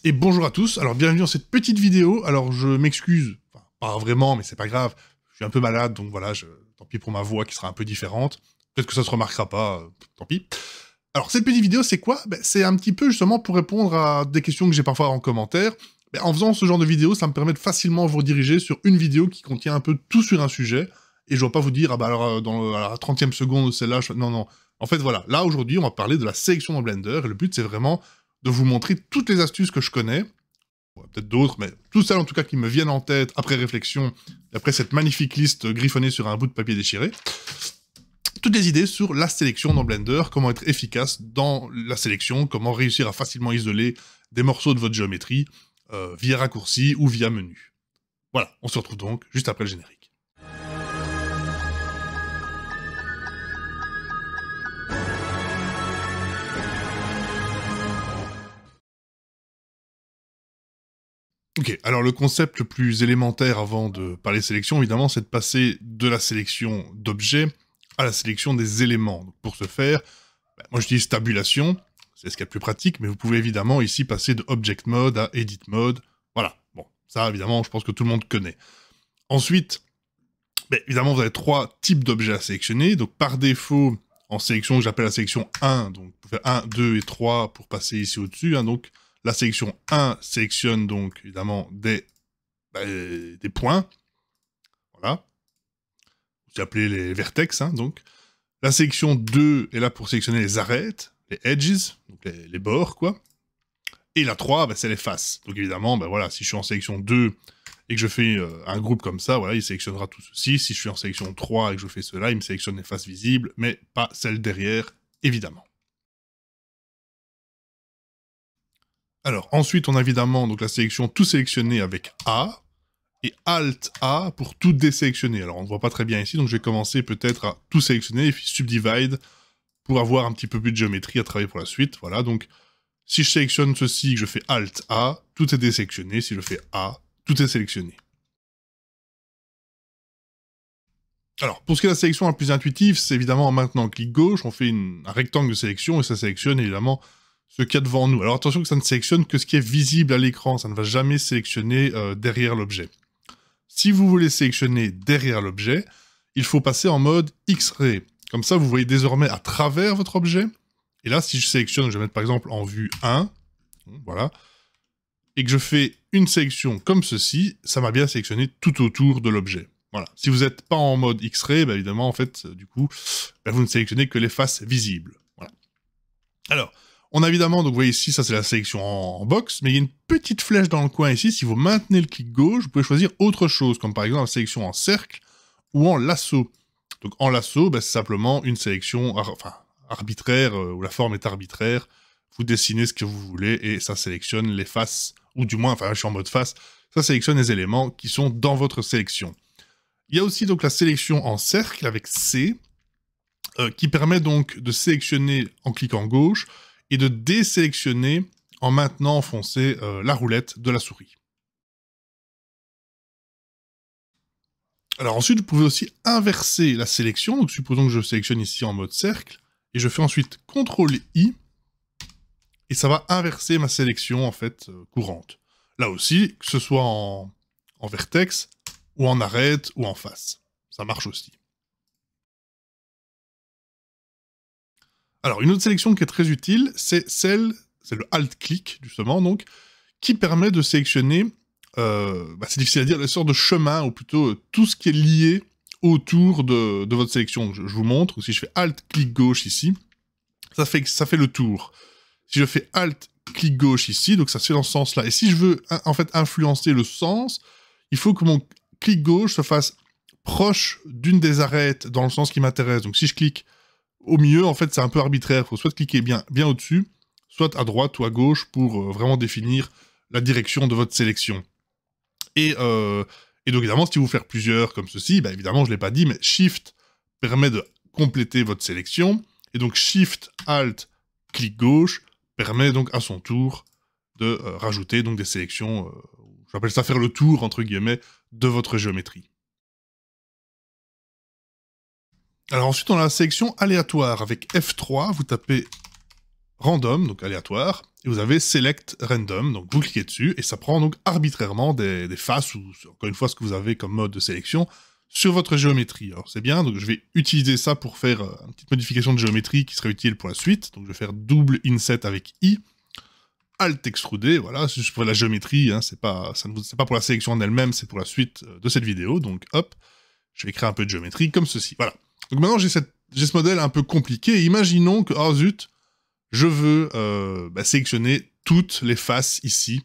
Et bonjour à tous, alors bienvenue dans cette petite vidéo. Alors je m'excuse, enfin, pas vraiment, mais c'est pas grave, je suis un peu malade, donc voilà, tant pis pour ma voix qui sera un peu différente. Peut-être que ça se remarquera pas, tant pis. Alors cette petite vidéo, c'est quoi? C'est un petit peu justement pour répondre à des questions que j'ai parfois en commentaire. En faisant ce genre de vidéo, ça me permet de facilement vous rediriger sur une vidéo qui contient un peu tout sur un sujet, et je ne vais pas vous dire, ah bah alors à la 30e seconde, celle-là, non, non. En fait, voilà, là aujourd'hui, on va parler de la sélection dans Blender, et le but c'est vraiment de vous montrer toutes les astuces que je connais, peut-être d'autres, mais toutes celles en tout cas qui me viennent en tête après réflexion, après cette magnifique liste griffonnée sur un bout de papier déchiré. Toutes les idées sur la sélection dans Blender, comment être efficace dans la sélection, comment réussir à facilement isoler des morceaux de votre géométrie via raccourci ou via menu. Voilà, on se retrouve donc juste après le générique. Ok, alors le concept le plus élémentaire avant de parler sélection, évidemment, c'est de passer de la sélection d'objets à la sélection des éléments. Donc pour ce faire, moi j'utilise tabulation, c'est ce qui est le plus pratique, mais vous pouvez évidemment ici passer de Object Mode à Edit Mode. Voilà, bon, ça évidemment, je pense que tout le monde connaît. Ensuite, évidemment, vous avez trois types d'objets à sélectionner. Donc par défaut, en sélection, j'appelle la sélection 1, donc vous pouvez faire 1, 2 et 3 pour passer ici au-dessus, donc la sélection 1 sélectionne donc évidemment des points, voilà, c'est appelé les vertex, donc. La sélection 2 est là pour sélectionner les arêtes, les edges, donc les bords, quoi. Et la 3, c'est les faces. Donc évidemment, voilà, si je suis en sélection 2 et que je fais un groupe comme ça, voilà, il sélectionnera tout ceci. Si je suis en sélection 3 et que je fais cela, il me sélectionne les faces visibles, mais pas celles derrière, évidemment. Alors, ensuite, on a évidemment donc, la sélection tout sélectionné avec A, et Alt A pour tout désélectionner. Alors, on ne voit pas très bien ici, donc je vais commencer peut-être à tout sélectionner, et puis Subdivide, pour avoir un petit peu plus de géométrie à travailler pour la suite. Voilà, donc, si je sélectionne ceci, que je fais Alt A, tout est désélectionné. Si je fais A, tout est sélectionné. Alors, pour ce qui est de la sélection la plus intuitive, c'est évidemment en maintenant clic gauche, on fait un rectangle de sélection, et ça sélectionne évidemment ce qu'il y a devant nous. Alors attention que ça ne sélectionne que ce qui est visible à l'écran, ça ne va jamais sélectionner derrière l'objet. Si vous voulez sélectionner derrière l'objet, il faut passer en mode X-Ray. Comme ça, vous voyez désormais à travers votre objet. Et là, si je sélectionne, je vais mettre par exemple en vue 1, voilà, et que je fais une sélection comme ceci, ça m'a bien sélectionné tout autour de l'objet. Voilà. Si vous n'êtes pas en mode X-Ray, évidemment, en fait, du coup, vous ne sélectionnez que les faces visibles. Voilà. Alors, on a évidemment, donc vous voyez ici, ça c'est la sélection en box, mais il y a une petite flèche dans le coin ici. Si vous maintenez le clic gauche, vous pouvez choisir autre chose, comme par exemple la sélection en cercle ou en lasso. Donc en lasso, c'est simplement une sélection arbitraire, où la forme est arbitraire. Vous dessinez ce que vous voulez et ça sélectionne les faces, ou du moins, je suis en mode face, ça sélectionne les éléments qui sont dans votre sélection. Il y a aussi donc la sélection en cercle avec C, qui permet donc de sélectionner en cliquant gauche et de désélectionner en maintenant enfoncé la roulette de la souris. Alors ensuite, vous pouvez aussi inverser la sélection. Donc supposons que je sélectionne ici en mode cercle, et je fais ensuite CTRL-I, et ça va inverser ma sélection en fait courante. Là aussi, que ce soit en vertex, ou en arête, ou en face. Ça marche aussi. Alors, une autre sélection qui est très utile, c'est le Alt-Click, justement, donc, qui permet de sélectionner, c'est difficile à dire, les sortes de chemins, ou plutôt tout ce qui est lié autour de votre sélection. Je vous montre, si je fais Alt-Clic gauche ici, ça fait le tour. Si je fais Alt-Clic gauche ici, donc ça se fait dans ce sens-là. Et si je veux, en fait, influencer le sens, il faut que mon clic gauche se fasse proche d'une des arêtes dans le sens qui m'intéresse. Donc si je clique au milieu, en fait, c'est un peu arbitraire. Il faut soit cliquer bien au-dessus, soit à droite ou à gauche pour vraiment définir la direction de votre sélection. Et donc, évidemment, si vous faites plusieurs comme ceci, évidemment, je ne l'ai pas dit, mais Shift permet de compléter votre sélection. Et donc, Shift, Alt, clic gauche permet donc à son tour de rajouter donc des sélections, j'appelle ça faire le tour, entre guillemets, de votre géométrie. Alors ensuite, on a la sélection aléatoire. Avec F3, vous tapez random, donc aléatoire, et vous avez Select Random, donc vous cliquez dessus, et ça prend donc arbitrairement des faces, ou encore une fois ce que vous avez comme mode de sélection, sur votre géométrie. Alors c'est bien, donc je vais utiliser ça pour faire une petite modification de géométrie qui serait utile pour la suite, donc je vais faire double inset avec I, Alt extruder, voilà, c'est juste pour la géométrie, hein, c'est pas pour la sélection en elle-même, c'est pour la suite de cette vidéo, donc hop, je vais créer un peu de géométrie comme ceci, voilà. Donc maintenant j'ai ce modèle un peu compliqué, imaginons que, oh zut, je veux sélectionner toutes les faces ici.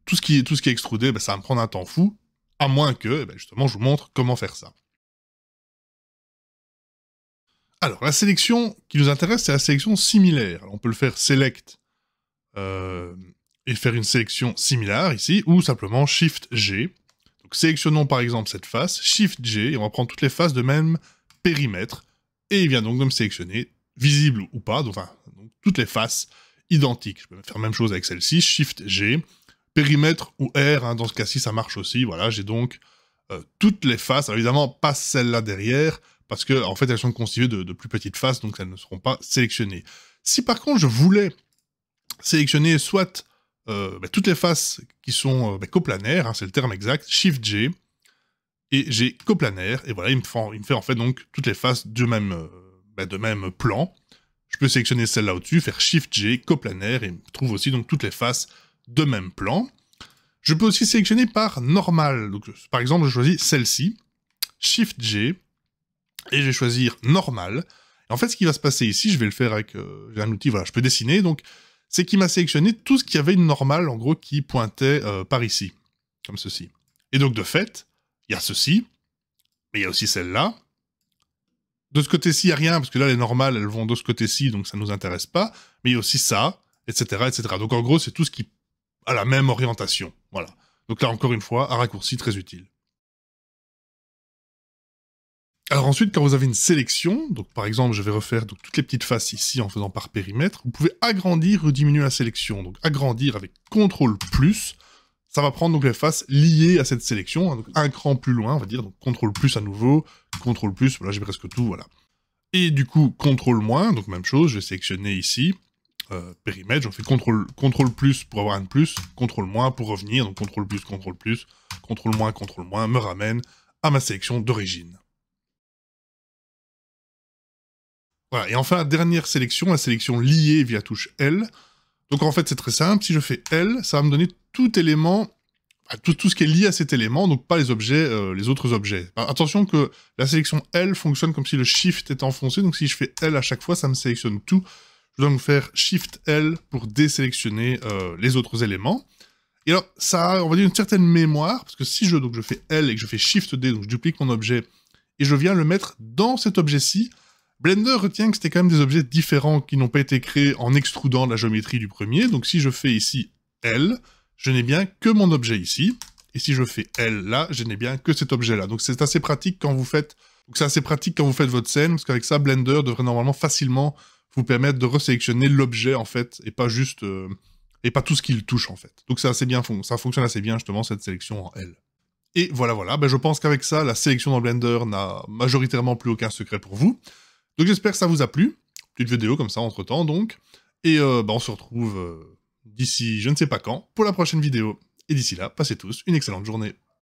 Tout ce qui est extrudé, ça va me prendre un temps fou, à moins que, justement, je vous montre comment faire ça. Alors, la sélection qui nous intéresse, c'est la sélection similaire. Alors, on peut le faire select et faire une sélection similaire ici, ou simplement Shift G. Donc, sélectionnons par exemple cette face, Shift G, et on va prendre toutes les faces de même périmètre, et il vient donc de me sélectionner, visible ou pas, donc toutes les faces identiques. Je peux faire la même chose avec celle-ci, Shift G, périmètre ou R, hein, dans ce cas-ci ça marche aussi, voilà, j'ai donc toutes les faces, alors évidemment pas celles-là derrière, parce que en fait elles sont constituées de plus petites faces, donc elles ne seront pas sélectionnées. Si par contre je voulais sélectionner soit toutes les faces qui sont coplanaires, hein, c'est le terme exact, Shift G, et j'ai coplanaire, et voilà, il me fait en fait donc toutes les faces de même plan. Je peux sélectionner celle-là au-dessus, faire Shift G, coplanaire, et il me trouve aussi donc toutes les faces de même plan. Je peux aussi sélectionner par normal. Donc, par exemple, je choisis celle-ci, Shift G, et je vais choisir normal. Et en fait, ce qui va se passer ici, je vais le faire avec j'ai un outil, voilà, je peux dessiner, donc c'est qu'il m'a sélectionné tout ce qui avait une normale, en gros, qui pointait par ici, comme ceci. Et donc, de fait, il y a ceci, mais il y a aussi celle-là. De ce côté-ci, il n'y a rien, parce que là, les normales, elles vont de ce côté-ci, donc ça ne nous intéresse pas. Mais il y a aussi ça, etc., etc. Donc en gros, c'est tout ce qui a la même orientation. Voilà. Donc là, encore une fois, un raccourci très utile. Alors ensuite, quand vous avez une sélection, donc par exemple, je vais refaire donc, toutes les petites faces ici en faisant par périmètre, vous pouvez agrandir ou diminuer la sélection. Donc agrandir avec CTRL+, ça va prendre donc les faces liées à cette sélection, hein, donc un cran plus loin, on va dire, donc CTRL+ à nouveau, CTRL+, voilà, j'ai presque tout, voilà. Et du coup, CTRL-, donc même chose, je vais sélectionner ici, périmètre, j'en fais CTRL+ pour avoir un plus, CTRL- pour revenir, donc CTRL+, CTRL-, me ramène à ma sélection d'origine. Voilà, et enfin, la dernière sélection, la sélection liée via touche L. Donc en fait, c'est très simple, si je fais L, ça va me donner tout élément, tout ce qui est lié à cet élément, donc pas les objets, les autres objets. Alors, attention que la sélection L fonctionne comme si le Shift était enfoncé, donc si je fais L à chaque fois, ça me sélectionne tout. Je dois donc faire Shift L pour désélectionner les autres éléments. Et alors, ça a, on va dire, une certaine mémoire, parce que si je fais L et que je fais Shift D, donc je duplique mon objet, et je viens le mettre dans cet objet-ci, Blender retient que c'était quand même des objets différents qui n'ont pas été créés en extrudant la géométrie du premier, donc si je fais ici L, je n'ai bien que mon objet ici, et si je fais L là, je n'ai bien que cet objet-là. Donc c'est assez pratique quand vous faites votre scène, parce qu'avec ça, Blender devrait normalement facilement vous permettre de resélectionner l'objet, en fait, et pas juste... et pas tout ce qu'il touche, en fait. Donc c'est assez bien, ça fonctionne assez bien, justement, cette sélection en L. Et voilà, je pense qu'avec ça, la sélection dans Blender n'a majoritairement plus aucun secret pour vous. Donc j'espère que ça vous a plu. Petite vidéo comme ça, entre-temps, donc. Et on se retrouve d'ici je ne sais pas quand, pour la prochaine vidéo. Et d'ici là, passez tous une excellente journée.